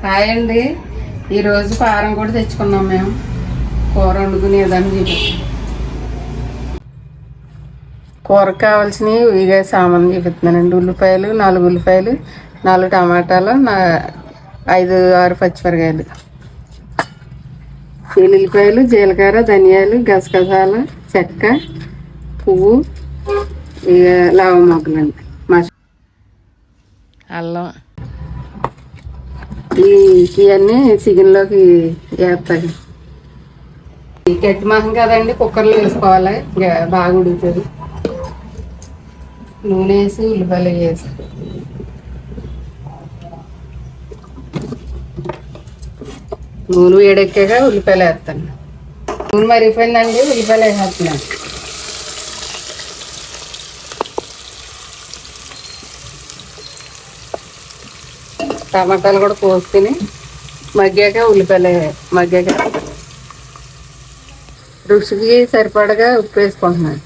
Hi అండి. ఈరోజు కారం కూడా తెచ్చుకున్నాం. మేము కూర వండుకునేదాన్ని చెప్పి కూరకు కావాల్సినవి ఇక సామాన్లు చూపిస్తున్నానండి. ఉల్లిపాయలు 4 ఉల్లిపాయలు, 4 టమాటాలు, 5-6 పచ్చిమిరకాయలు, ఎల్లుల్లిపాయలు, జీలకర్ర, ధనియాలు, గసగసాలు, చెక్క, పువ్వు, ఇక లవంగ మొగ్గలండి, అల్లం. ఇవన్నీ చికెన్లోకి వేస్తాయి. గట్టి మాసం కదండి, కుక్కర్లో వేసుకోవాలి. బాగా ఉడుకుతుంది. నూనె వేసి ఉల్లిపాయలు వేసి నూనె వేడెక్కాక ఉల్లిపాయలు వేస్తాను. నూనె మరిగిపోయిందండి, ఉల్లిపాయలు వేసేస్తున్నాను. టమాటాలు కూడా కోసుకుని మగ్గాక ఉల్లిపాయలు మగ్గాక రుచికి సరిపడగా ఉప్పు వేసుకుంటున్నాను.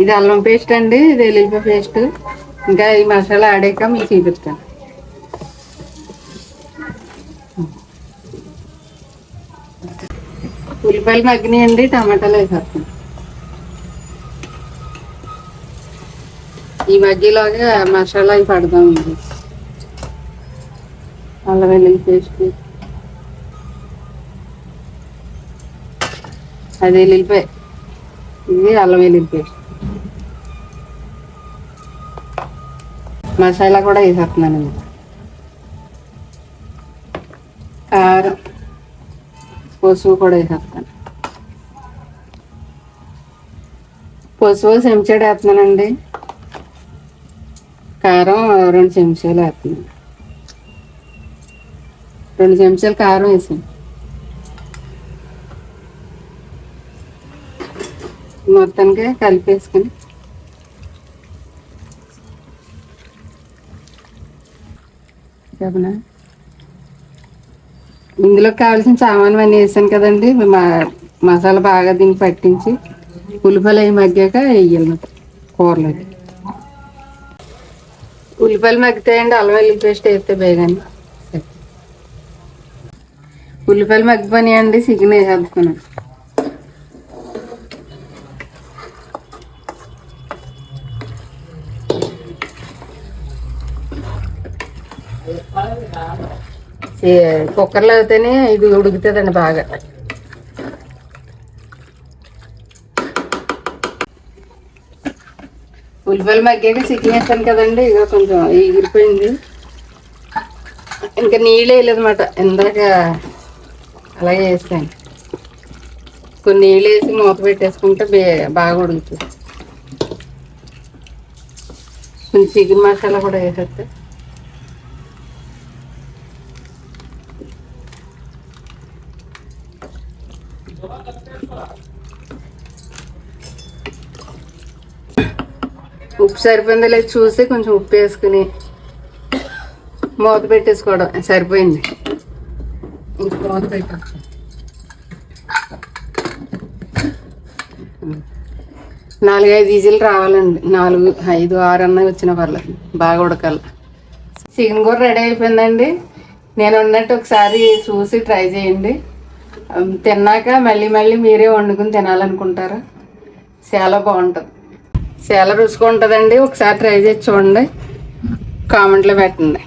ఇది అల్లం పేస్ట్ అండి, ఇది ఎల్లుల్లిపాయ పేస్ట్. ఇంకా ఈ మసాలా ఆడాక మీకు చూపిస్తాను. ఉల్లిపాయలు మగ్గినాయండి, టమాటాలు వేసేస్తాను. ఈ మధ్యలోగా మసాలా అవి పడదామండి. అల్లం వెల్లుల్లి పేస్ట్, అది ఎల్లుల్లిపాయ, ఇది అల్లం వెల్లుల్లి పేస్ట్. మసాలా కూడా వేసేస్తున్నాను. కారం, పసుపు కూడా వేసేస్తాను. పసుపు చెంచాడు వేస్తున్నానండి. కారం 2 చెంచాలు వేస్తున్నాను. 2 చెంచాలు కారం వేసాను. మొత్తానికి కలిపేసుకుని ఇందులో కావాల్సిన సామాన్లు అన్నీ వేసాను కదండి. మసాలా బాగా దీన్ని పట్టించి ఉల్లిపాయలు అవి మగ్గాక వేయాలి కూరలోకి. ఉల్లిపాయలు మగ్గుతాయండి, అల్లం వెల్లుల్లి పేస్ట్ వేస్తే బేగాని. ఉల్లిపాయలు మగ్గిపోయినాయండి, చికెన్ వేసేస్తున్నాను. కుక్కర్లో అయితేనే ఇది ఉడుకుతుందండి బాగా. ఉల్లిపాయలు మగ్గాక చికెన్ వేస్తాను కదండి, ఇక కొంచెం ఎగిరిపోయింది. ఇంకా నీళ్ళు వేయలేదన్నమాట, ఇందాక అలాగే వేస్తాను. కొన్ని నీళ్ళు వేసి మూత పెట్టేసుకుంటే బాగా ఉడుకుతుంది. కొంచెం చికెన్ మసాలా కూడా వేసేస్తే ఉప్పు సరిపోయిందో లేదు చూసి కొంచెం ఉప్పు వేసుకుని మూత పెట్టేసుకోవడం. సరిపోయింది, ఇంక మూత పెట్టచ్చు. 4-5 విజిల్ రావాలండి. 4, 5, 6 అన్నవి వచ్చినా పర్లేదు, బాగా ఉడకాలి. చికెన్ కూర రెడీ అయిపోయిందండి. నేను ఉన్నట్టు ఒకసారి చూసి ట్రై చేయండి. తిన్నాక మళ్ళీ మళ్ళీ మీరే వండుకుని తినాలనుకుంటారు. చాలా బాగుంటుంది, చాలా రుచిగా ఉంటుందండి. ఒకసారి ట్రై చేసి చూడండి, కామెంట్లో పెట్టండి.